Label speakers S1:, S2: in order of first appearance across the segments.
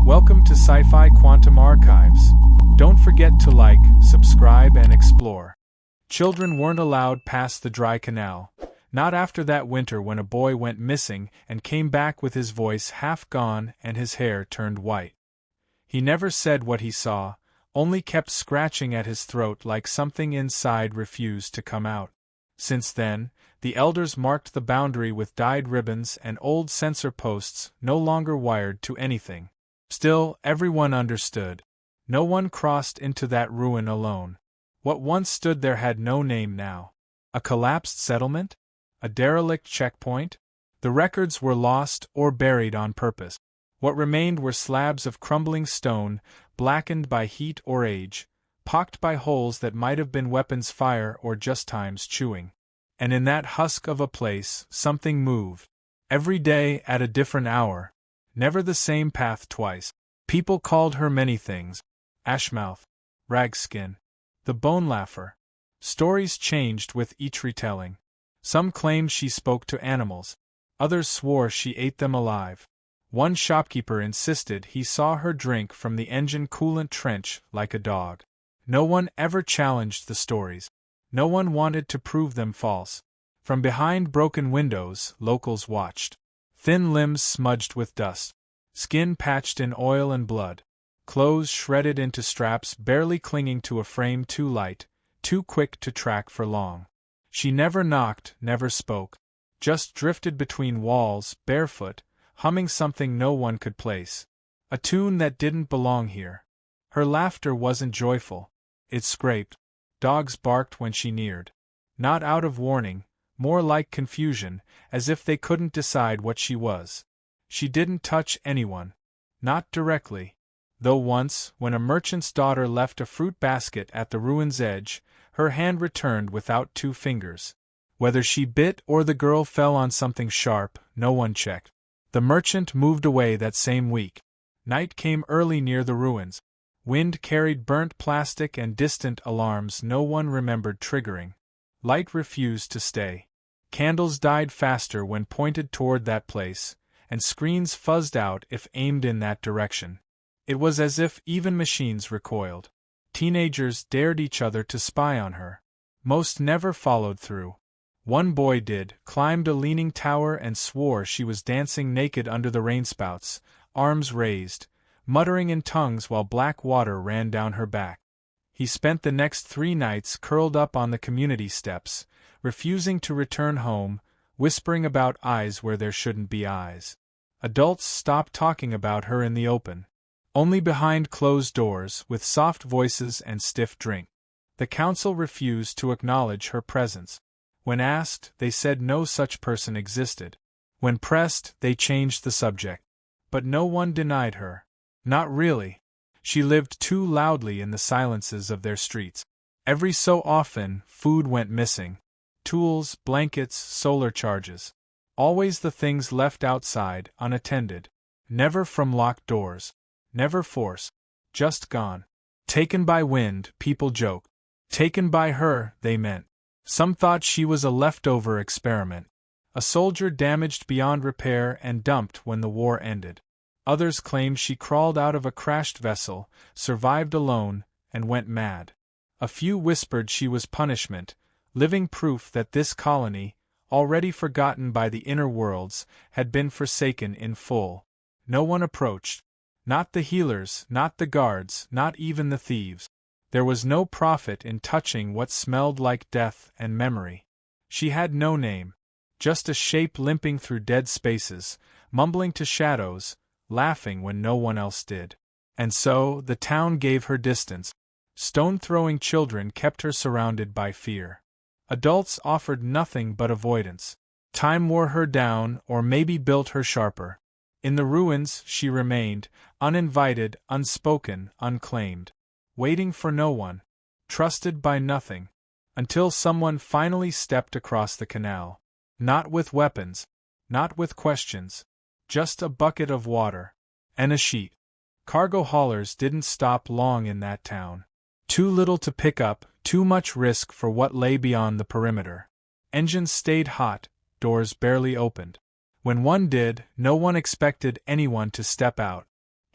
S1: Welcome to Sci-Fi Quantum Archives. Don't forget to like, subscribe, and explore. Children weren't allowed past the dry canal. Not after that winter when a boy went missing and came back with his voice half gone and his hair turned white. He never said what he saw, only kept scratching at his throat like something inside refused to come out. Since then, the elders marked the boundary with dyed ribbons and old censor posts no longer wired to anything. Still, everyone understood. No one crossed into that ruin alone. What once stood there had no name now. A collapsed settlement? A derelict checkpoint? The records were lost or buried on purpose. What remained were slabs of crumbling stone, blackened by heat or age, pocked by holes that might have been weapons' fire or just time's chewing. And in that husk of a place, something moved. Every day at a different hour. Never the same path twice. People called her many things. Ashmouth, Ragskin, the Bone Laugher. Stories changed with each retelling. Some claimed she spoke to animals. Others swore she ate them alive. One shopkeeper insisted he saw her drink from the engine coolant trench like a dog. No one ever challenged the stories. No one wanted to prove them false. From behind broken windows, locals watched. Thin limbs smudged with dust. Skin patched in oil and blood. Clothes shredded into straps barely clinging to a frame too light, too quick to track for long. She never knocked, never spoke. Just drifted between walls, barefoot, humming something no one could place. A tune that didn't belong here. Her laughter wasn't joyful. It scraped. Dogs barked when she neared. Not out of warning, more like confusion, as if they couldn't decide what she was. She didn't touch anyone. Not directly. Though once, when a merchant's daughter left a fruit basket at the ruin's edge, her hand returned without 2 fingers. Whether she bit or the girl fell on something sharp, no one checked. The merchant moved away that same week. Night came early near the ruins. Wind carried burnt plastic and distant alarms no one remembered triggering. Light refused to stay. Candles died faster when pointed toward that place, and screens fuzzed out if aimed in that direction. It was as if even machines recoiled. Teenagers dared each other to spy on her. Most never followed through. One boy did, climbed a leaning tower and swore she was dancing naked under the rainspouts, arms raised, muttering in tongues while black water ran down her back. He spent the next 3 nights curled up on the community steps, refusing to return home, whispering about eyes where there shouldn't be eyes. Adults stopped talking about her in the open. Only behind closed doors, with soft voices and stiff drink. The council refused to acknowledge her presence. When asked, they said no such person existed. When pressed, they changed the subject. But no one denied her. Not really. She lived too loudly in the silences of their streets. Every so often, food went missing. Tools, blankets, solar charges. Always the things left outside, unattended. Never from locked doors. Never force. Just gone. Taken by wind, people joked. Taken by her, they meant. Some thought she was a leftover experiment. A soldier damaged beyond repair and dumped when the war ended. Others claimed she crawled out of a crashed vessel, survived alone, and went mad. A few whispered she was punishment, living proof that this colony, already forgotten by the inner worlds, had been forsaken in full. No one approached. Not the healers, not the guards, not even the thieves. There was no profit in touching what smelled like death and memory. She had no name. Just a shape limping through dead spaces, mumbling to shadows, laughing when no one else did. And so, the town gave her distance. Stone-throwing children kept her surrounded by fear. Adults offered nothing but avoidance. Time wore her down, or maybe built her sharper. In the ruins, she remained, uninvited, unspoken, unclaimed. Waiting for no one. Trusted by nothing. Until someone finally stepped across the canal. Not with weapons. Not with questions. Just a bucket of water. And a sheet. Cargo haulers didn't stop long in that town. Too little to pick up, too much risk for what lay beyond the perimeter. Engines stayed hot, doors barely opened. When one did, no one expected anyone to step out.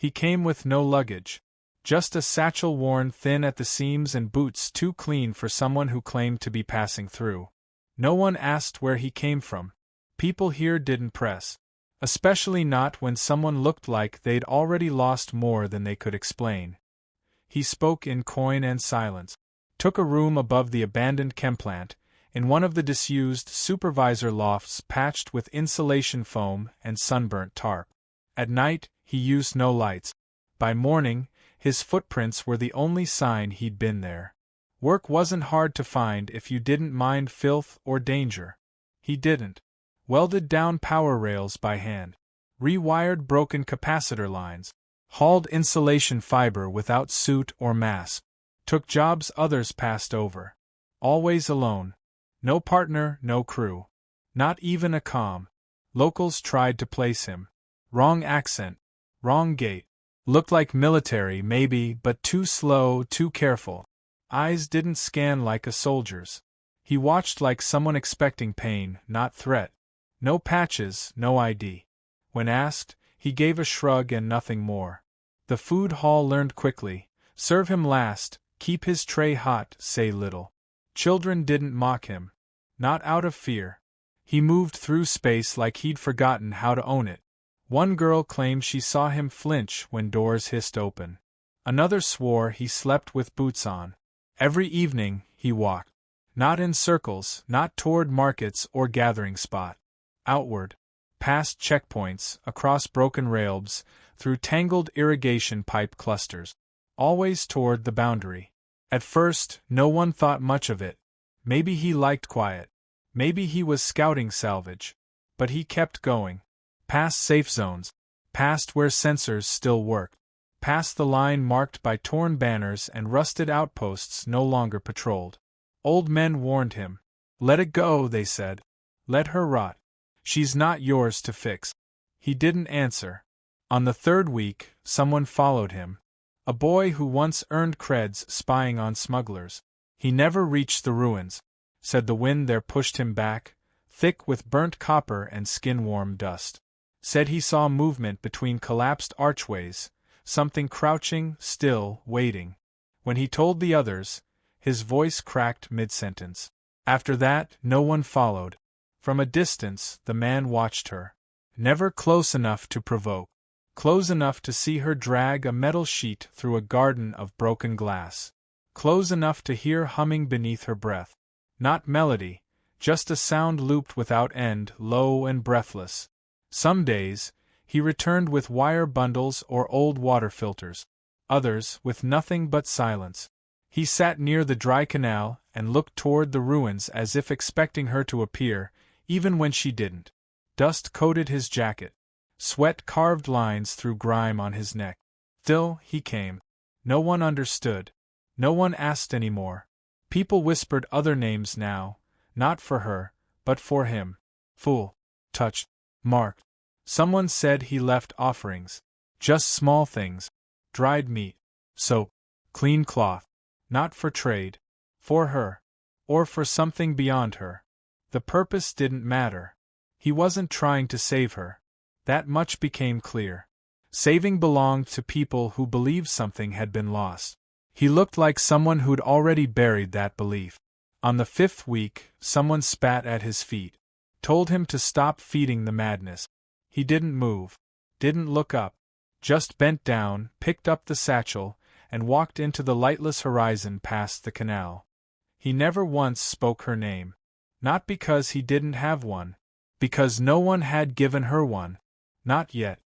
S1: He came with no luggage. Just a satchel worn thin at the seams and boots too clean for someone who claimed to be passing through. No one asked where he came from. People here didn't press. Especially not when someone looked like they'd already lost more than they could explain. He spoke in coin and silence. Took a room above the abandoned chemplant, in one of the disused supervisor lofts patched with insulation foam and sunburnt tarp. At night, he used no lights. By morning, his footprints were the only sign he'd been there. Work wasn't hard to find if you didn't mind filth or danger. He didn't. Welded down power rails by hand. Rewired broken capacitor lines. Hauled insulation fiber without suit or mask. Took jobs others passed over. Always alone. No partner, no crew. Not even a comm. Locals tried to place him. Wrong accent. Wrong gait. Looked like military, maybe, but too slow, too careful. Eyes didn't scan like a soldier's. He watched like someone expecting pain, not threat. No patches, no ID. When asked, he gave a shrug and nothing more. The food hall learned quickly. Serve him last, keep his tray hot, say little. Children didn't mock him. Not out of fear. He moved through space like he'd forgotten how to own it. One girl claimed she saw him flinch when doors hissed open. Another swore he slept with boots on. Every evening, he walked. Not in circles, not toward markets or gathering spot. Outward. Past checkpoints, across broken rails, through tangled irrigation pipe clusters. Always toward the boundary. At first, no one thought much of it. Maybe he liked quiet. Maybe he was scouting salvage. But he kept going. Past safe zones. Past where sensors still worked. Past the line marked by torn banners and rusted outposts no longer patrolled. Old men warned him. Let it go, they said. Let her rot. She's not yours to fix. He didn't answer. On the third week, someone followed him. A boy who once earned creds spying on smugglers. He never reached the ruins. Said the wind there pushed him back, thick with burnt copper and skin-warm dust. Said he saw movement between collapsed archways, something crouching, still, waiting. When he told the others, his voice cracked mid-sentence. After that, no one followed. From a distance, the man watched her. Never close enough to provoke. Close enough to see her drag a metal sheet through a garden of broken glass. Close enough to hear humming beneath her breath. Not melody, just a sound looped without end, low and breathless. Some days, he returned with wire bundles or old water filters. Others, with nothing but silence. He sat near the dry canal and looked toward the ruins as if expecting her to appear, even when she didn't. Dust coated his jacket. Sweat carved lines through grime on his neck. Still, he came. No one understood. No one asked any more. People whispered other names now, not for her, but for him. Fool. Touched. Marked. Someone said he left offerings. Just small things. Dried meat. Soap. Clean cloth. Not for trade. For her. Or for something beyond her. The purpose didn't matter. He wasn't trying to save her. That much became clear. Saving belonged to people who believed something had been lost. He looked like someone who'd already buried that belief. On the 5th week, someone spat at his feet. Told him to stop feeding the madness. He didn't move. Didn't look up. Just bent down, picked up the satchel, and walked into the lightless horizon past the canal. He never once spoke her name. Not because he didn't have one. Because no one had given her one. Not yet.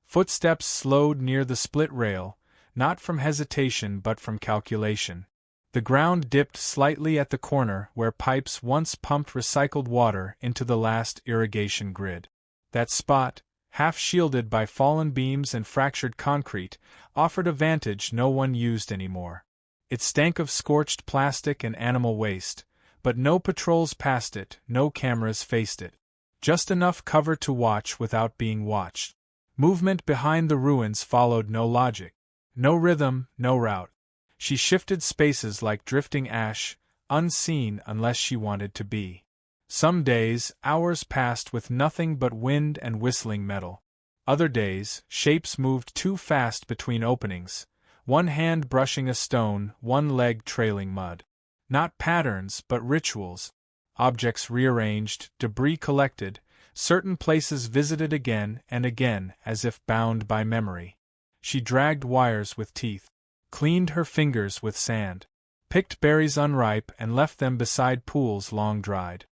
S1: Footsteps slowed near the split rail, not from hesitation but from calculation. The ground dipped slightly at the corner where pipes once pumped recycled water into the last irrigation grid. That spot, half shielded by fallen beams and fractured concrete, offered a vantage no one used anymore. It stank of scorched plastic and animal waste, but no patrols passed it, no cameras faced it. Just enough cover to watch without being watched. Movement behind the ruins followed no logic. No rhythm, no route. She shifted spaces like drifting ash, unseen unless she wanted to be. Some days, hours passed with nothing but wind and whistling metal. Other days, shapes moved too fast between openings, one hand brushing a stone, one leg trailing mud. Not patterns, but rituals. Objects rearranged, debris collected, certain places visited again and again as if bound by memory. She dragged wires with teeth, cleaned her fingers with sand, picked berries unripe and left them beside pools long dried.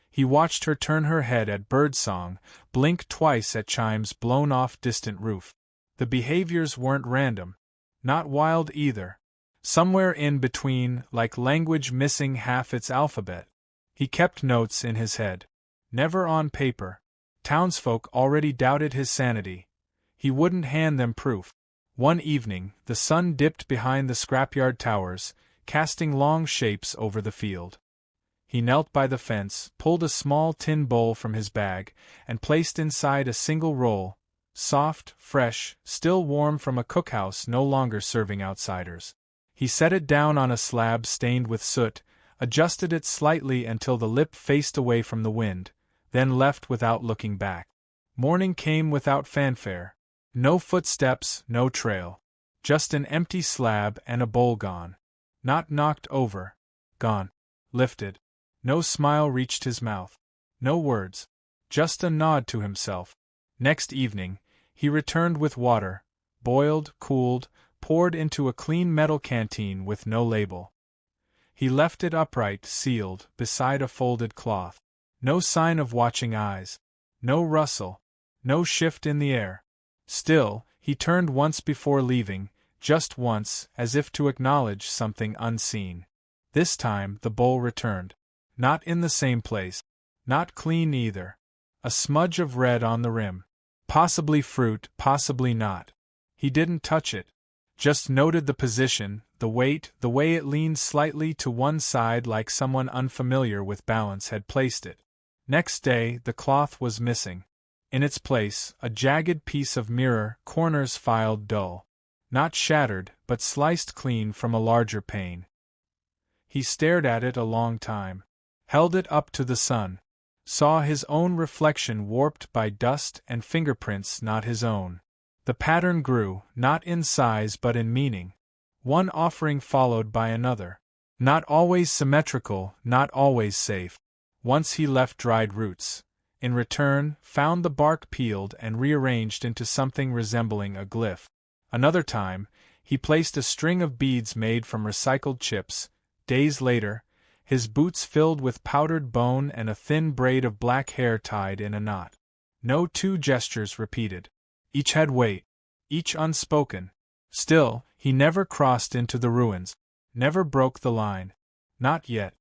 S1: He watched her turn her head at birdsong, blink twice at chimes blown off distant roof. The behaviors weren't random, not wild either. Somewhere in between, like language missing half its alphabet. He kept notes in his head. Never on paper. Townsfolk already doubted his sanity. He wouldn't hand them proof. One evening, the sun dipped behind the scrapyard towers, casting long shapes over the field. He knelt by the fence, pulled a small tin bowl from his bag, and placed inside a single roll, soft, fresh, still warm from a cookhouse no longer serving outsiders. He set it down on a slab stained with soot, adjusted it slightly until the lip faced away from the wind, then left without looking back. Morning came without fanfare. No footsteps, no trail. Just an empty slab and a bowl gone. Not knocked over. Gone. Lifted. No smile reached his mouth. No words. Just a nod to himself. Next evening, he returned with water, boiled, cooled, poured into a clean metal canteen with no label. He left it upright, sealed, beside a folded cloth. No sign of watching eyes. No rustle. No shift in the air. Still, he turned once before leaving, just once, as if to acknowledge something unseen. This time the bowl returned. Not in the same place. Not clean either. A smudge of red on the rim. Possibly fruit, possibly not. He didn't touch it. Just noted the position, the weight, the way it leaned slightly to one side like someone unfamiliar with balance had placed it. Next day, the cloth was missing. In its place, a jagged piece of mirror, corners filed dull. Not shattered, but sliced clean from a larger pane. He stared at it a long time. Held it up to the sun. Saw his own reflection warped by dust and fingerprints not his own. The pattern grew, not in size but in meaning. One offering followed by another. Not always symmetrical, not always safe. Once he left dried roots. In return, found the bark peeled and rearranged into something resembling a glyph. Another time, he placed a string of beads made from recycled chips. Days later, his boots filled with powdered bone and a thin braid of black hair tied in a knot. No two gestures repeated. Each had weight, each unspoken. Still, he never crossed into the ruins, never broke the line. Not yet.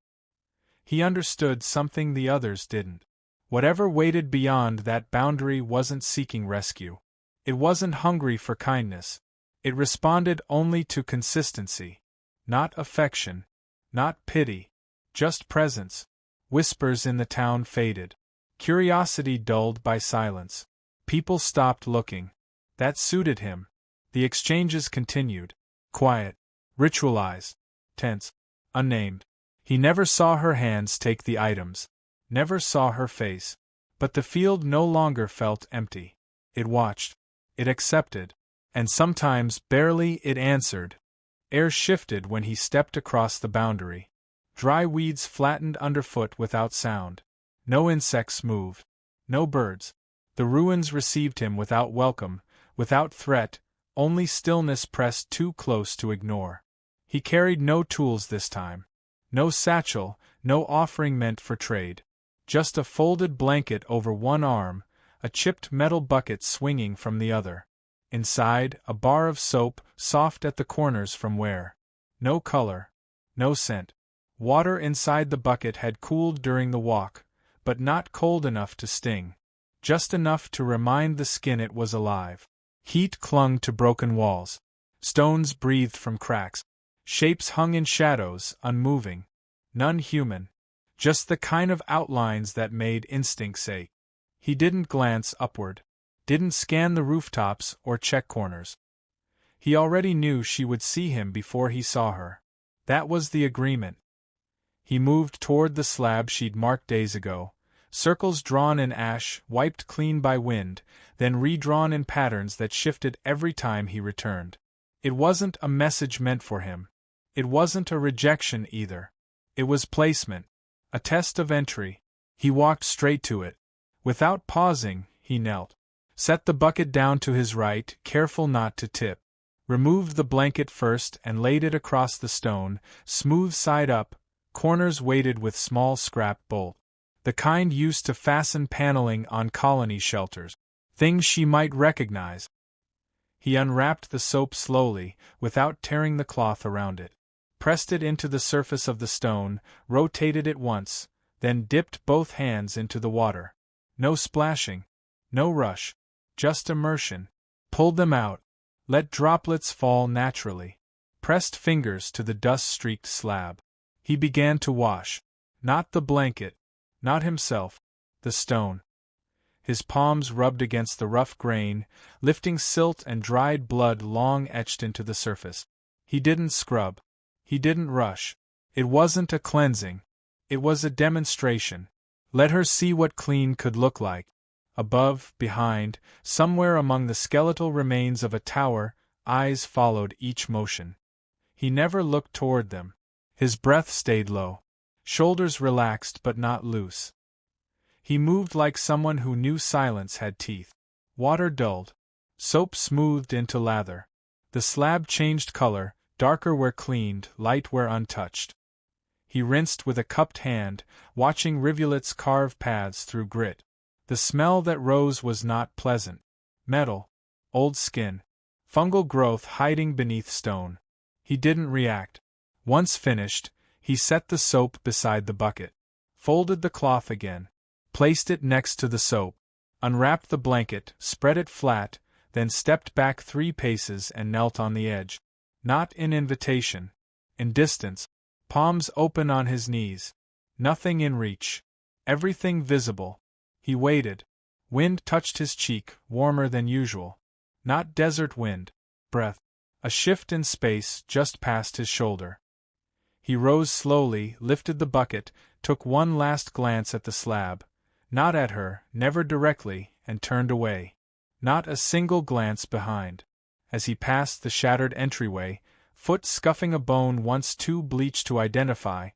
S1: He understood something the others didn't. Whatever waited beyond that boundary wasn't seeking rescue. It wasn't hungry for kindness. It responded only to consistency. Not affection. Not pity. Just presence. Whispers in the town faded. Curiosity dulled by silence. People stopped looking. That suited him. The exchanges continued. Quiet. Ritualized. Tense. Unnamed. He never saw her hands take the items. Never saw her face. But the field no longer felt empty. It watched. It accepted. And sometimes, barely, it answered. Air shifted when he stepped across the boundary. Dry weeds flattened underfoot without sound. No insects moved. No birds. The ruins received him without welcome, without threat, only stillness pressed too close to ignore. He carried no tools this time. No satchel, no offering meant for trade. Just a folded blanket over one arm, a chipped metal bucket swinging from the other. Inside, a bar of soap, soft at the corners from wear. No color. No scent. Water inside the bucket had cooled during the walk, but not cold enough to sting. Just enough to remind the skin it was alive. Heat clung to broken walls. Stones breathed from cracks. Shapes hung in shadows, unmoving. None human. Just the kind of outlines that made instincts ache. He didn't glance upward. Didn't scan the rooftops or check corners. He already knew she would see him before he saw her. That was the agreement. He moved toward the slab she'd marked days ago, Circles drawn in ash, wiped clean by wind, then redrawn in patterns that shifted every time he returned. It wasn't a message meant for him. It wasn't a rejection either. It was placement. A test of entry. He walked straight to it. Without pausing, he knelt. Set the bucket down to his right, careful not to tip. Removed the blanket first and laid it across the stone, smooth side up, corners weighted with small scrap bolt. The kind used to fasten paneling on colony shelters. Things she might recognize. He unwrapped the soap slowly, without tearing the cloth around it. Pressed it into the surface of the stone, rotated it once, then dipped both hands into the water. No splashing. No rush. Just immersion. Pulled them out. Let droplets fall naturally. Pressed fingers to the dust-streaked slab. He began to wash. Not the blanket. Not himself. The stone. His palms rubbed against the rough grain, lifting silt and dried blood long etched into the surface. He didn't scrub. He didn't rush. It wasn't a cleansing. It was a demonstration. Let her see what clean could look like. Above, behind, somewhere among the skeletal remains of a tower, eyes followed each motion. He never looked toward them. His breath stayed low. Shoulders relaxed but not loose. He moved like someone who knew silence had teeth. Water dulled. Soap smoothed into lather. The slab changed color, darker where cleaned, light where untouched. He rinsed with a cupped hand, watching rivulets carve paths through grit. The smell that rose was not pleasant. Metal. Old skin. Fungal growth hiding beneath stone. He didn't react. Once finished, he set the soap beside the bucket. Folded the cloth again. Placed it next to the soap. Unwrapped the blanket, spread it flat, then stepped back 3 paces and knelt on the edge. Not in invitation. In distance. Palms open on his knees. Nothing in reach. Everything visible. He waited. Wind touched his cheek, warmer than usual. Not desert wind. Breath. A shift in space just past his shoulder. He rose slowly, lifted the bucket, took one last glance at the slab. Not at her, never directly, and turned away. Not a single glance behind. As he passed the shattered entryway, foot scuffing a bone once too bleached to identify,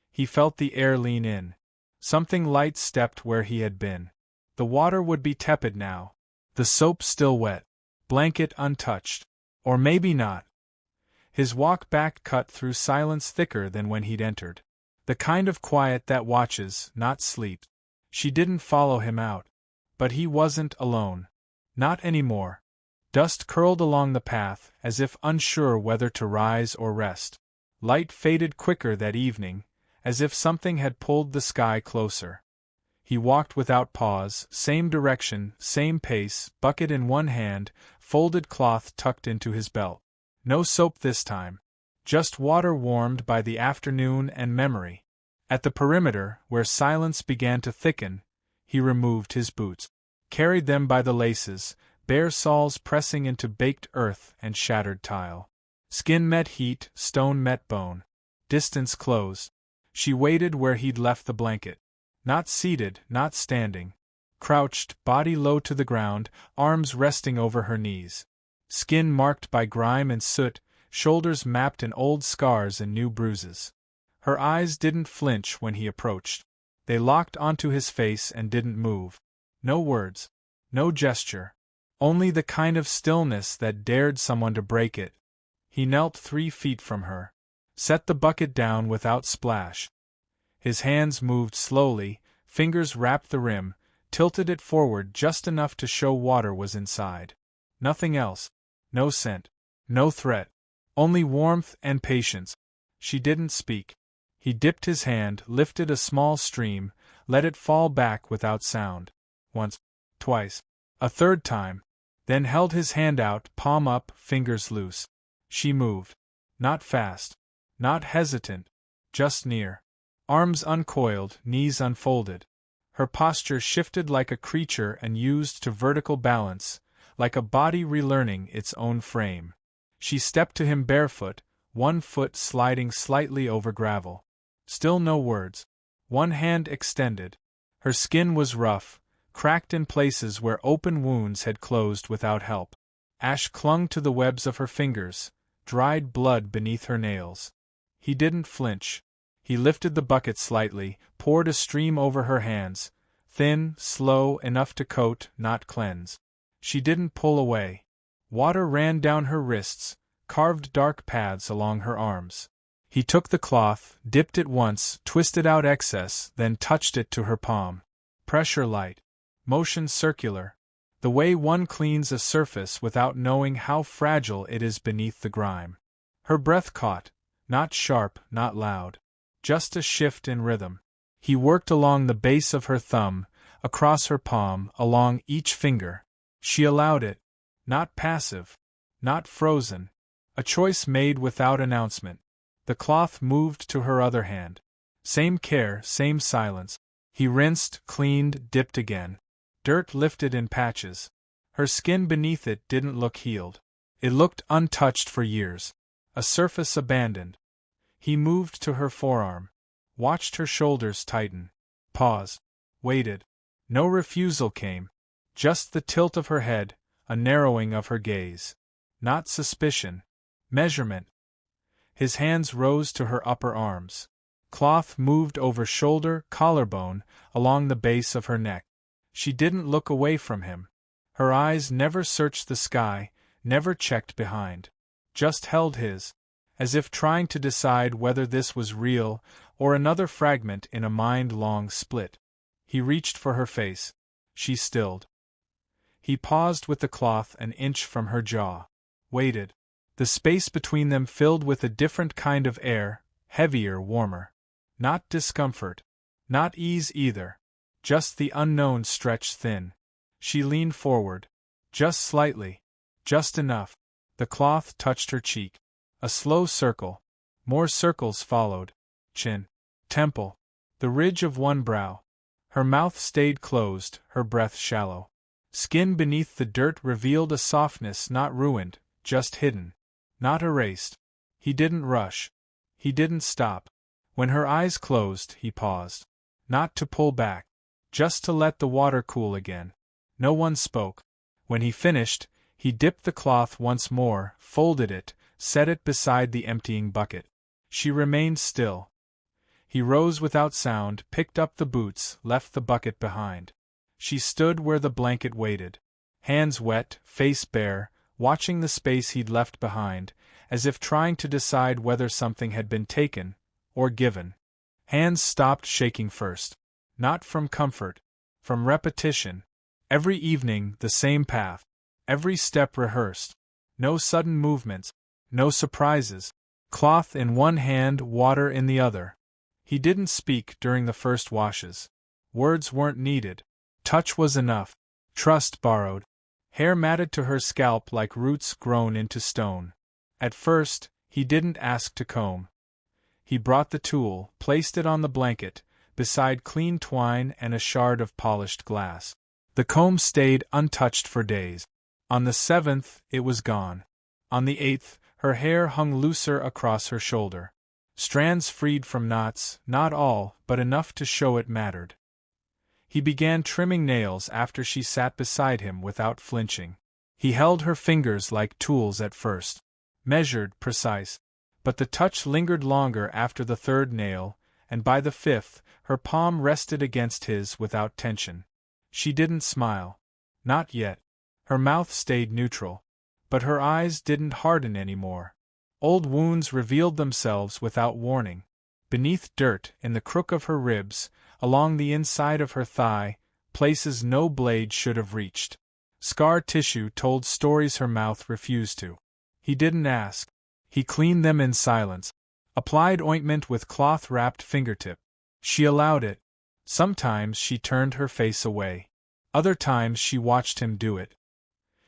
S1: he felt the air lean in. Something light stepped where he had been. The water would be tepid now. The soap still wet. Blanket untouched. Or maybe not. His walk back cut through silence thicker than when he'd entered. The kind of quiet that watches, not sleeps. She didn't follow him out. But he wasn't alone. Not anymore. Dust curled along the path, as if unsure whether to rise or rest. Light faded quicker that evening, as if something had pulled the sky closer. He walked without pause, same direction, same pace, bucket in one hand, folded cloth tucked into his belt. No soap this time. Just water warmed by the afternoon and memory. At the perimeter, where silence began to thicken, he removed his boots. Carried them by the laces, bare soles pressing into baked earth and shattered tile. Skin met heat, stone met bone. Distance closed. She waited where he'd left the blanket. Not seated, not standing. Crouched, body low to the ground, arms resting over her knees. Skin marked by grime and soot, shoulders mapped in old scars and new bruises. Her eyes didn't flinch when he approached. They locked onto his face and didn't move. No words. No gesture. Only the kind of stillness that dared someone to break it. He knelt 3 feet from her. Set the bucket down without splash. His hands moved slowly, fingers wrapped the rim, tilted it forward just enough to show water was inside. Nothing else. No scent. No threat. Only warmth and patience. She didn't speak. He dipped his hand, lifted a small stream, let it fall back without sound. Once. Twice. A third time. Then held his hand out, palm up, fingers loose. She moved. Not fast. Not hesitant. Just near. Arms uncoiled, knees unfolded. Her posture shifted like a creature and used to vertical balance, like a body relearning its own frame. She stepped to him barefoot, one foot sliding slightly over gravel. Still no words. One hand extended. Her skin was rough, cracked in places where open wounds had closed without help. Ash clung to the webs of her fingers, dried blood beneath her nails. He didn't flinch. He lifted the bucket slightly, poured a stream over her hands, thin, slow, enough to coat, not cleanse. She didn't pull away. Water ran down her wrists, carved dark paths along her arms. He took the cloth, dipped it once, twisted out excess, then touched it to her palm. Pressure light. Motion circular. The way one cleans a surface without knowing how fragile it is beneath the grime. Her breath caught, not sharp, not loud. Just a shift in rhythm. He worked along the base of her thumb, across her palm, along each finger. She allowed it. Not passive. Not frozen. A choice made without announcement. The cloth moved to her other hand. Same care, same silence. He rinsed, cleaned, dipped again. Dirt lifted in patches. Her skin beneath it didn't look healed. It looked untouched for years. A surface abandoned. He moved to her forearm. Watched her shoulders tighten. Pause. Waited. No refusal came. Just the tilt of her head, a narrowing of her gaze. Not suspicion. Measurement. His hands rose to her upper arms. Cloth moved over shoulder, collarbone, along the base of her neck. She didn't look away from him. Her eyes never searched the sky, never checked behind. Just held his, as if trying to decide whether this was real or another fragment in a mind-long split. He reached for her face. She stilled. He paused with the cloth an inch from her jaw. Waited. The space between them filled with a different kind of air, heavier, warmer. Not discomfort. Not ease either. Just the unknown stretched thin. She leaned forward. Just slightly. Just enough. The cloth touched her cheek. A slow circle. More circles followed. Chin. Temple. The ridge of one brow. Her mouth stayed closed, her breath shallow. Skin beneath the dirt revealed a softness not ruined, just hidden. Not erased. He didn't rush. He didn't stop. When her eyes closed, he paused. Not to pull back. Just to let the water cool again. No one spoke. When he finished, he dipped the cloth once more, folded it, set it beside the emptying bucket. She remained still. He rose without sound, picked up the boots, left the bucket behind. She stood where the blanket waited. Hands wet, face bare, watching the space he'd left behind, as if trying to decide whether something had been taken, or given. Hands stopped shaking first. Not from comfort. From repetition. Every evening, the same path. Every step rehearsed. No sudden movements. No surprises. Cloth in one hand, water in the other. He didn't speak during the first washes. Words weren't needed. Touch was enough. Trust borrowed. Hair matted to her scalp like roots grown into stone. At first, he didn't ask to comb. He brought the tool, placed it on the blanket, beside clean twine and a shard of polished glass. The comb stayed untouched for days. On the 7th, it was gone. On the 8th, her hair hung looser across her shoulder. Strands freed from knots, not all, but enough to show it mattered. He began trimming nails after she sat beside him without flinching. He held her fingers like tools at first. Measured, precise. But the touch lingered longer after the 3rd nail, and by the 5th, her palm rested against his without tension. She didn't smile. Not yet. Her mouth stayed neutral. But her eyes didn't harden anymore. Old wounds revealed themselves without warning. Beneath dirt, in the crook of her ribs, along the inside of her thigh, places no blade should have reached. Scar tissue told stories her mouth refused to. He didn't ask. He cleaned them in silence. Applied ointment with cloth-wrapped fingertip. She allowed it. Sometimes she turned her face away. Other times she watched him do it.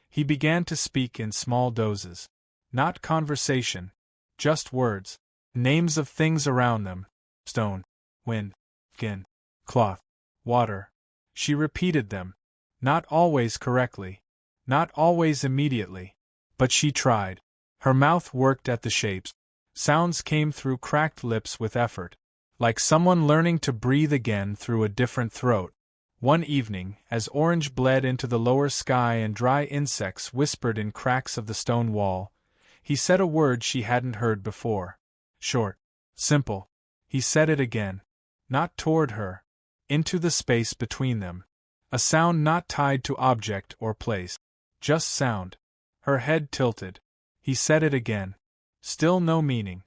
S1: He began to speak in small doses. Not conversation. Just words. Names of things around them. Stone. Wind. Skin. Cloth. Water. She repeated them. Not always correctly. Not always immediately. But she tried. Her mouth worked at the shapes. Sounds came through cracked lips with effort. Like someone learning to breathe again through a different throat. One evening, as orange bled into the lower sky and dry insects whispered in cracks of the stone wall, he said a word she hadn't heard before. Short. Simple. He said it again. Not toward her. Into the space between them. A sound not tied to object or place. Just sound. Her head tilted. He said it again. Still no meaning.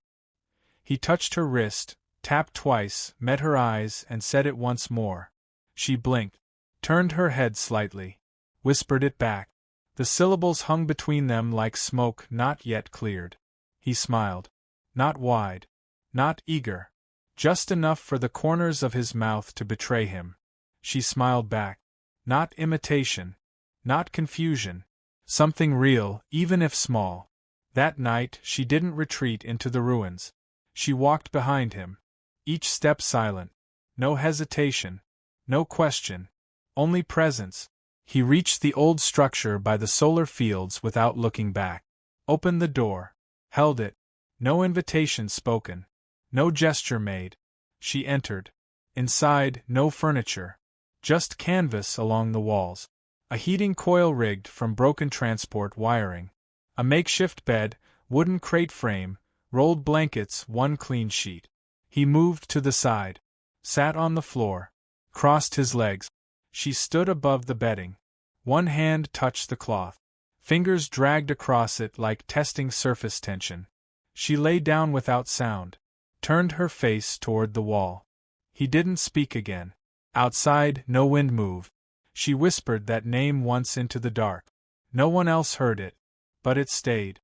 S1: He touched her wrist, tapped twice, met her eyes, and said it once more. She blinked, turned her head slightly, whispered it back. The syllables hung between them like smoke not yet cleared. He smiled. Not wide. Not eager. Just enough for the corners of his mouth to betray him. She smiled back. Not imitation. Not confusion. Something real, even if small. That night she didn't retreat into the ruins. She walked behind him. Each step silent. No hesitation. No question. Only presence. He reached the old structure by the solar fields without looking back. Opened the door. Held it. No invitation spoken. No gesture made. She entered. Inside, no furniture. Just canvas along the walls. A heating coil rigged from broken transport wiring. A makeshift bed, wooden crate frame, rolled blankets, one clean sheet. He moved to the side. Sat on the floor. Crossed his legs. She stood above the bedding. One hand touched the cloth. Fingers dragged across it like testing surface tension. She lay down without sound. Turned her face toward the wall. He didn't speak again. Outside, no wind moved. She whispered that name once into the dark. No one else heard it. But it stayed.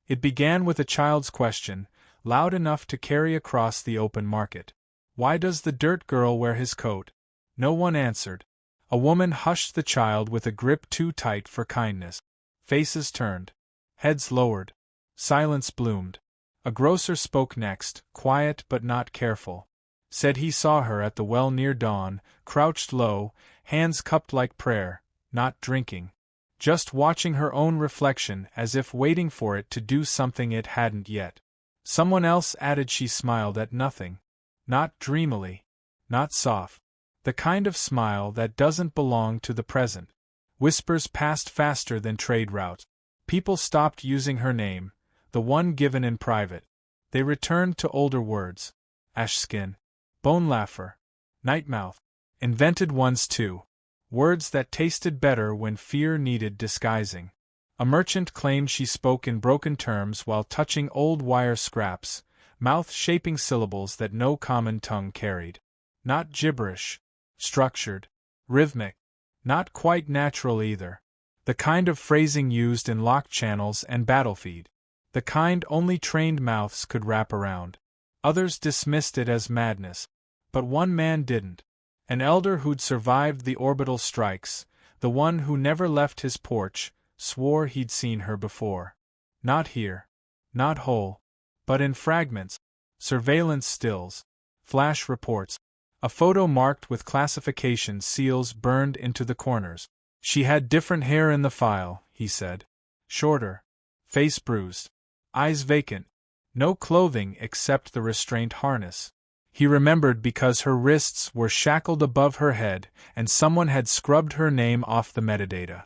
S1: It began with a child's question, loud enough to carry across the open market. Why does the dirt girl wear his coat? No one answered. A woman hushed the child with a grip too tight for kindness. Faces turned. Heads lowered. Silence bloomed. A grocer spoke next, quiet but not careful. Said he saw her at the well near dawn, crouched low, hands cupped like prayer, not drinking. Just watching her own reflection as if waiting for it to do something it hadn't yet. Someone else added she smiled at nothing. Not dreamily. Not soft. The kind of smile that doesn't belong to the present. Whispers passed faster than trade routes. People stopped using her name, the one given in private. They returned to older words. Ashskin. Bone laugher. Nightmouth. Invented ones too. Words that tasted better when fear needed disguising. A merchant claimed she spoke in broken terms while touching old wire scraps, mouth-shaping syllables that no common tongue carried. Not gibberish. Structured. Rhythmic. Not quite natural either. The kind of phrasing used in lock channels and battlefield. The kind only trained mouths could wrap around. Others dismissed it as madness. But one man didn't. An elder who'd survived the orbital strikes, the one who never left his porch, swore he'd seen her before. Not here. Not whole. But in fragments. Surveillance stills. Flash reports. A photo marked with classification seals burned into the corners. She had different hair in the file, he said. Shorter. Face bruised. Eyes vacant. No clothing except the restraint harness. He remembered because her wrists were shackled above her head and someone had scrubbed her name off the metadata.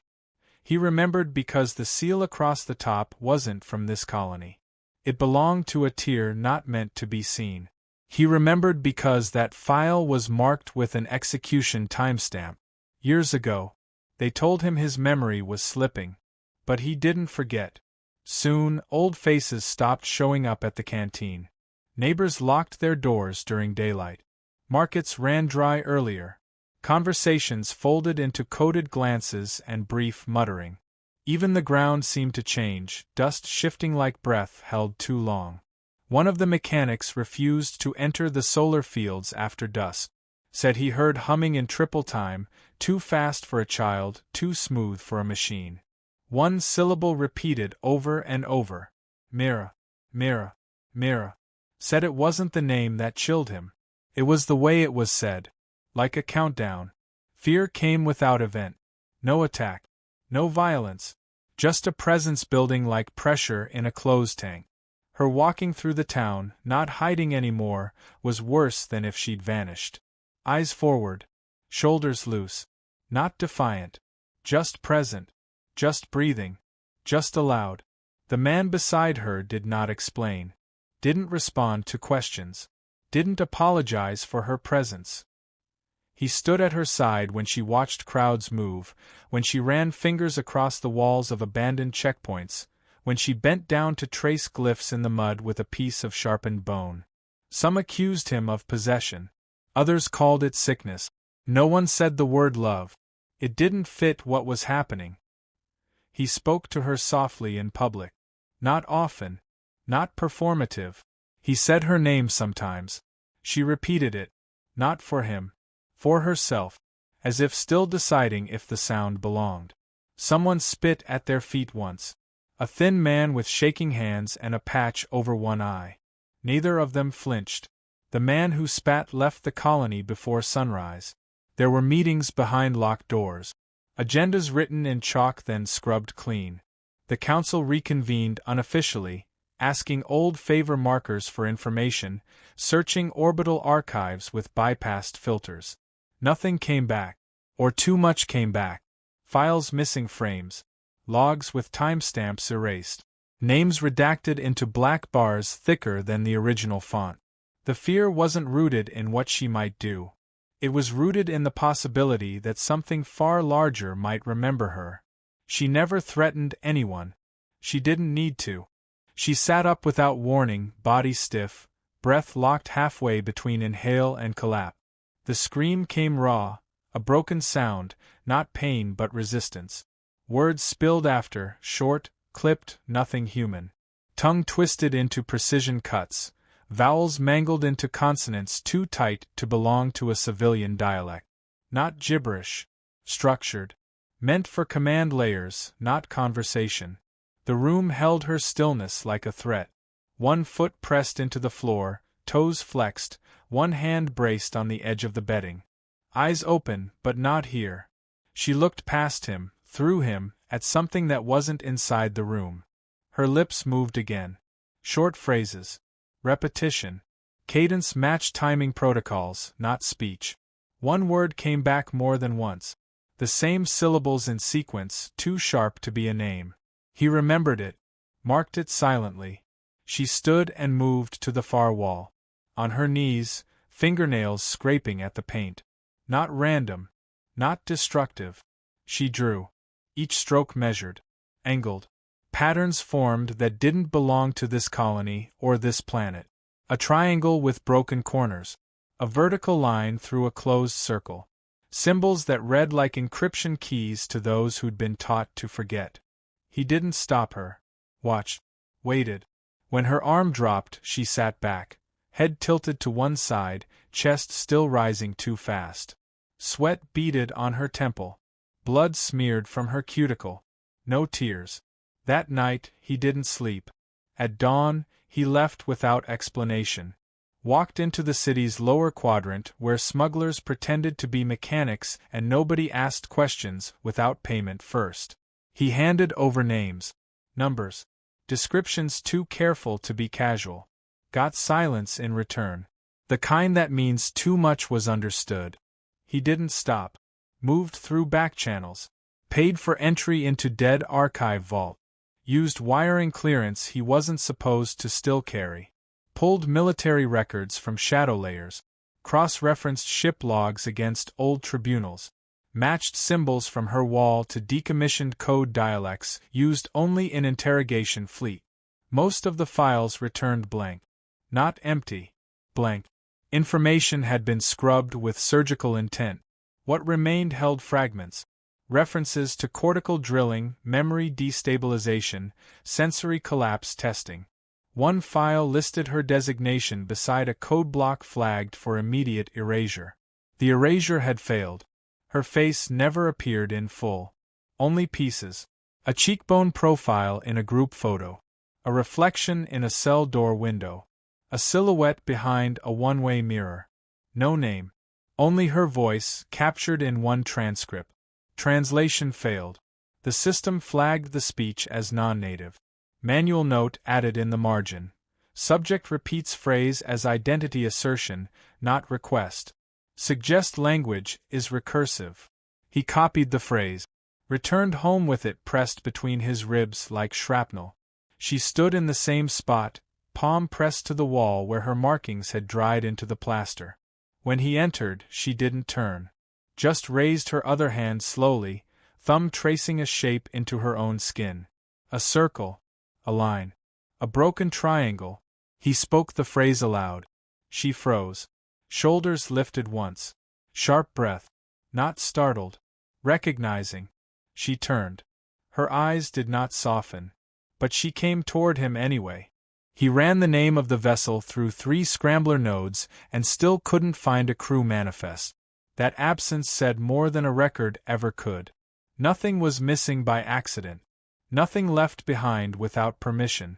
S1: He remembered because the seal across the top wasn't from this colony. It belonged to a tier not meant to be seen. He remembered because that file was marked with an execution timestamp. Years ago. They told him his memory was slipping. But he didn't forget. Soon, old faces stopped showing up at the canteen. Neighbors locked their doors during daylight. Markets ran dry earlier. Conversations folded into coded glances and brief muttering. Even the ground seemed to change, dust shifting like breath held too long. One of the mechanics refused to enter the solar fields after dusk. Said he heard humming in triple time, too fast for a child, too smooth for a machine. One syllable repeated over and over. Mira, Mira, Mira. Said it wasn't the name that chilled him. It was the way it was said. Like a countdown. Fear came without event. No attack. No violence. Just a presence building like pressure in a clothes tank. Her walking through the town, not hiding anymore, was worse than if she'd vanished. Eyes forward. Shoulders loose. Not defiant. Just present. Just breathing. Just allowed. The man beside her did not explain. Didn't respond to questions. Didn't apologize for her presence. He stood at her side when she watched crowds move, when she ran fingers across the walls of abandoned checkpoints, when she bent down to trace glyphs in the mud with a piece of sharpened bone. Some accused him of possession. Others called it sickness. No one said the word love. It didn't fit what was happening. He spoke to her softly in public. Not often. Not performative. He said her name sometimes. She repeated it. Not for him. For herself. As if still deciding if the sound belonged. Someone spit at their feet once. A thin man with shaking hands and a patch over one eye. Neither of them flinched. The man who spat left the colony before sunrise. There were meetings behind locked doors. Agendas written in chalk then scrubbed clean. The council reconvened unofficially, asking old favor markers for information, searching orbital archives with bypassed filters. Nothing came back. Or too much came back. Files missing frames. Logs with timestamps erased. Names redacted into black bars thicker than the original font. The fear wasn't rooted in what she might do. It was rooted in the possibility that something far larger might remember her. She never threatened anyone. She didn't need to. She sat up without warning, body stiff, breath locked halfway between inhale and collapse. The scream came raw, a broken sound, not pain but resistance. Words spilled after, short, clipped, nothing human. Tongue twisted into precision cuts, vowels mangled into consonants too tight to belong to a civilian dialect. Not gibberish. Structured. Meant for command layers, not conversation. The room held her stillness like a threat. One foot pressed into the floor, toes flexed, one hand braced on the edge of the bedding. Eyes open, but not here. She looked past him, through him, at something that wasn't inside the room. Her lips moved again. Short phrases. Repetition. Cadence matched timing protocols, not speech. One word came back more than once. The same syllables in sequence, too sharp to be a name. He remembered it. Marked it silently. She stood and moved to the far wall. On her knees, fingernails scraping at the paint. Not random. Not destructive. She drew. Each stroke measured. Angled. Patterns formed that didn't belong to this colony or this planet. A triangle with broken corners. A vertical line through a closed circle. Symbols that read like encryption keys to those who'd been taught to forget. He didn't stop her. Watched. Waited. When her arm dropped, she sat back. Head tilted to one side, chest still rising too fast. Sweat beaded on her temple. Blood smeared from her cuticle. No tears. That night, he didn't sleep. At dawn, he left without explanation. Walked into the city's lower quadrant where smugglers pretended to be mechanics and nobody asked questions without payment first. He handed over names. Numbers. Descriptions too careful to be casual. Got silence in return. The kind that means too much was understood. He didn't stop. Moved through back channels. Paid for entry into dead archive vault. Used wiring clearance he wasn't supposed to still carry. Pulled military records from shadow layers. Cross-referenced ship logs against old tribunals. Matched symbols from her wall to decommissioned code dialects used only in interrogation fleet. Most of the files returned blank. Not empty. Blank. Information had been scrubbed with surgical intent. What remained held fragments. References to cortical drilling, memory destabilization, sensory collapse testing. One file listed her designation beside a code block flagged for immediate erasure. The erasure had failed. Her face never appeared in full. Only pieces. A cheekbone profile in a group photo. A reflection in a cell door window. A silhouette behind a one-way mirror. No name. Only her voice, captured in one transcript. Translation failed. The system flagged the speech as non-native. Manual note added in the margin. Subject repeats phrase as identity assertion, not request. Suggest language is recursive. He copied the phrase. Returned home with it pressed between his ribs like shrapnel. She stood in the same spot, palm pressed to the wall where her markings had dried into the plaster. When he entered, she didn't turn. Just raised her other hand slowly, thumb tracing a shape into her own skin. A circle. A line. A broken triangle. He spoke the phrase aloud. She froze. Shoulders lifted once. Sharp breath. Not startled. Recognizing. She turned. Her eyes did not soften. But she came toward him anyway. He ran the name of the vessel through 3 scrambler nodes and still couldn't find a crew manifest. That absence said more than a record ever could. Nothing was missing by accident. Nothing left behind without permission.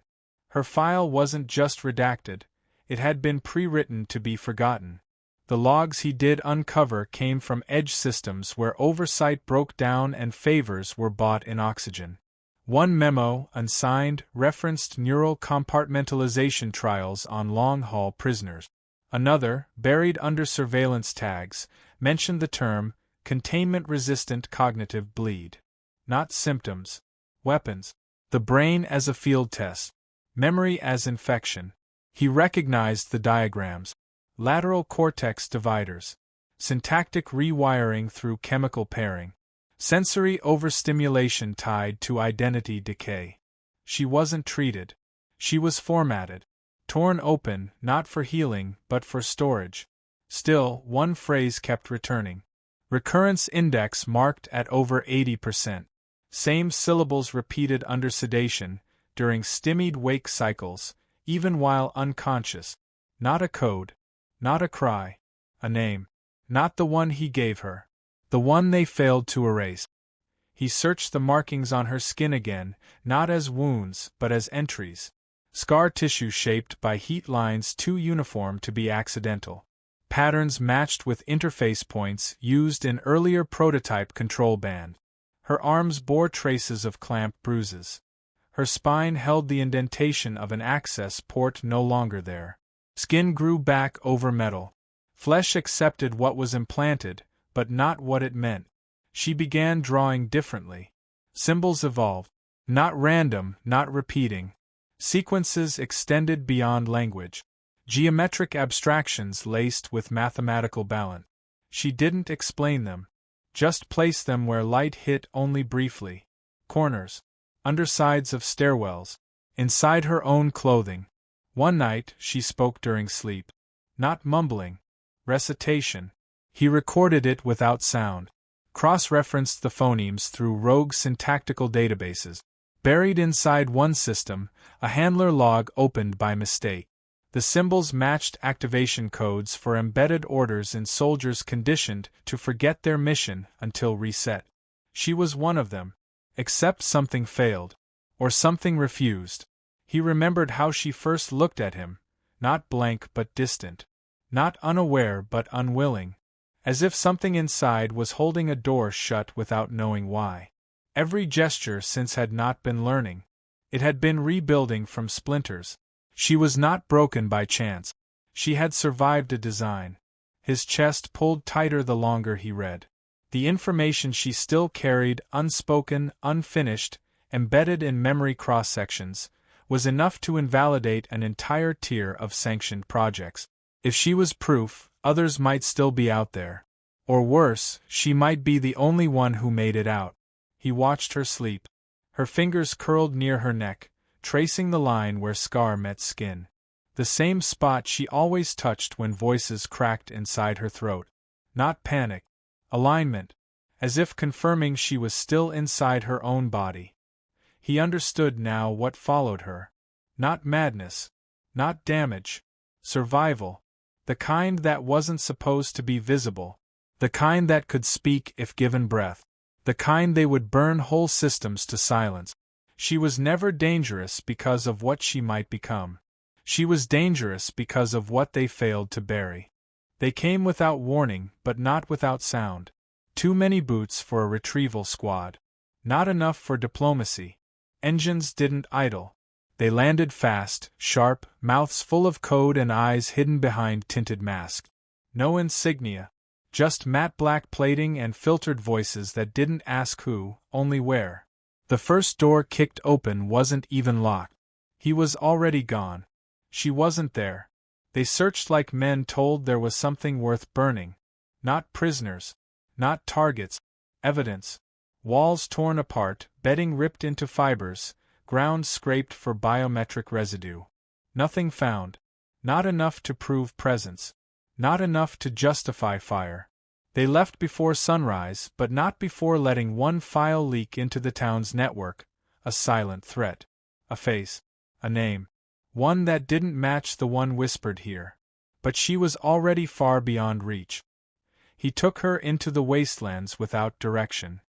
S1: Her file wasn't just redacted, it had been pre-written to be forgotten. The logs he did uncover came from edge systems where oversight broke down and favors were bought in oxygen. One memo, unsigned, referenced neural compartmentalization trials on long-haul prisoners. Another, buried under surveillance tags, mentioned the term containment-resistant cognitive bleed. Not symptoms. Weapons. The brain as a field test. Memory as infection. He recognized the diagrams. Lateral cortex dividers. Syntactic rewiring through chemical pairing. Sensory overstimulation tied to identity decay. She wasn't treated. She was formatted. Torn open, not for healing, but for storage. Still, one phrase kept returning. Recurrence index marked at over 80%. Same syllables repeated under sedation, during stymied wake cycles, even while unconscious. Not a code. Not a cry. A name. Not the one he gave her. The one they failed to erase. He searched the markings on her skin again, not as wounds, but as entries. Scar tissue shaped by heat lines too uniform to be accidental. Patterns matched with interface points used in earlier prototype control band. Her arms bore traces of clamp bruises. Her spine held the indentation of an access port no longer there. Skin grew back over metal. Flesh accepted what was implanted, but not what it meant. She began drawing differently. Symbols evolved. Not random, not repeating. Sequences extended beyond language. Geometric abstractions laced with mathematical balance. She didn't explain them. Just placed them where light hit only briefly. Corners. Undersides of stairwells. Inside her own clothing. One night, she spoke during sleep. Not mumbling. Recitation. He recorded it without sound. Cross-referenced the phonemes through rogue syntactical databases. Buried inside one system, a handler log opened by mistake. The symbols matched activation codes for embedded orders in soldiers conditioned to forget their mission until reset. She was one of them. Except something failed. Or something refused. He remembered how she first looked at him, not blank but distant. Not unaware but unwilling. As if something inside was holding a door shut without knowing why. Every gesture since had not been learning. It had been rebuilding from splinters. She was not broken by chance. She had survived a design. His chest pulled tighter the longer he read. The information she still carried, unspoken, unfinished, embedded in memory cross-sections, was enough to invalidate an entire tier of sanctioned projects. If she was proof, others might still be out there. Or worse, she might be the only one who made it out. He watched her sleep. Her fingers curled near her neck, tracing the line where scar met skin. The same spot she always touched when voices cracked inside her throat. Not panic. Alignment. As if confirming she was still inside her own body. He understood now what followed her. Not madness. Not damage. Survival. The kind that wasn't supposed to be visible. The kind that could speak if given breath. The kind they would burn whole systems to silence. She was never dangerous because of what she might become. She was dangerous because of what they failed to bury. They came without warning, but not without sound. Too many boots for a retrieval squad. Not enough for diplomacy. Engines didn't idle. They landed fast, sharp, mouths full of code and eyes hidden behind tinted masks. No insignia. Just matte black plating and filtered voices that didn't ask who, only where. The first door kicked open wasn't even locked. He was already gone. She wasn't there. They searched like men told there was something worth burning. Not prisoners. Not targets. Evidence. Walls torn apart, bedding ripped into fibers, ground scraped for biometric residue. Nothing found. Not enough to prove presence. Not enough to justify fire. They left before sunrise, but not before letting one file leak into the town's network, a silent threat. A face. A name. One that didn't match the one whispered here. But she was already far beyond reach. He took her into the wastelands without direction.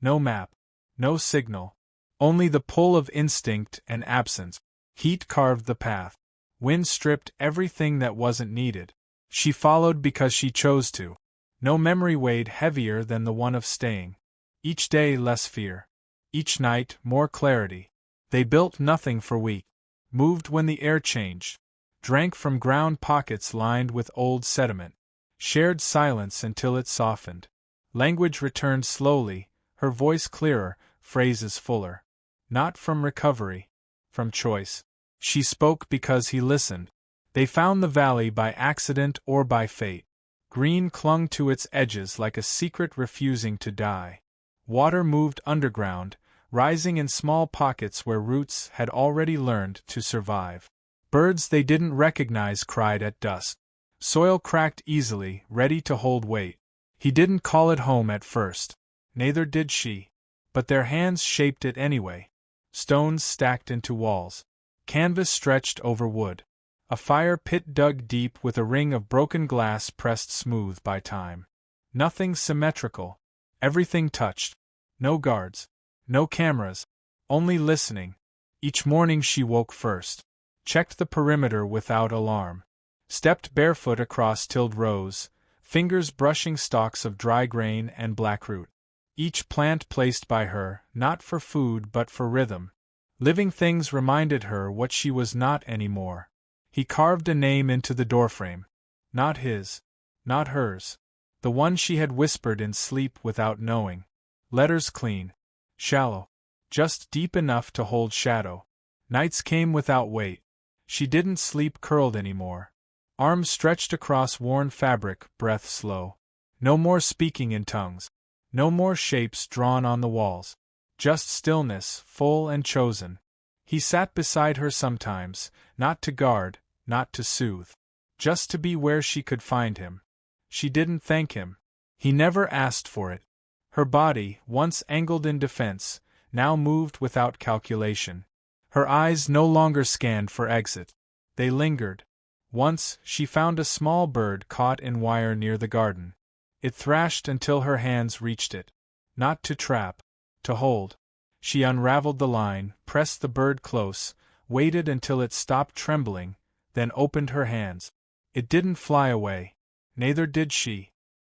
S1: No map. No signal. Only the pull of instinct and absence. Heat carved the path. Wind stripped everything that wasn't needed. She followed because she chose to. No memory weighed heavier than the one of staying. Each day less fear. Each night more clarity. They built nothing for weeks. Moved when the air changed. Drank from ground pockets lined with old sediment. Shared silence until it softened. Language returned slowly, her voice clearer, phrases fuller. Not from recovery. From choice. She spoke because he listened. They found the valley by accident or by fate. Green clung to its edges like a secret refusing to die. Water moved underground, rising in small pockets where roots had already learned to survive. Birds they didn't recognize cried at dusk. Soil cracked easily, ready to hold weight. He didn't call it home at first. Neither did she. But their hands shaped it anyway. Stones stacked into walls. Canvas stretched over wood. A fire pit dug deep with a ring of broken glass pressed smooth by time. Nothing symmetrical. Everything touched. No guards. No cameras. Only listening. Each morning she woke first. Checked the perimeter without alarm. Stepped barefoot across tilled rows, fingers brushing stalks of dry grain and blackroot. Each plant placed by her, not for food but for rhythm. Living things reminded her what she was not anymore. He carved a name into the doorframe. Not his. Not hers. The one she had whispered in sleep without knowing. Letters clean. Shallow. Just deep enough to hold shadow. Nights came without weight. She didn't sleep curled anymore. Arms stretched across worn fabric, breath slow. No more speaking in tongues. No more shapes drawn on the walls. Just stillness, full and chosen. He sat beside her sometimes, not to guard, not to soothe. Just to be where she could find him. She didn't thank him. He never asked for it. Her body, once angled in defense, now moved without calculation. Her eyes no longer scanned for exit. They lingered. Once, she found a small bird caught in wire near the garden. It thrashed until her hands reached it. Not to trap. To hold. She unraveled the line, pressed the bird close, waited until it stopped trembling, then opened her hands. It didn't fly away. Neither did she.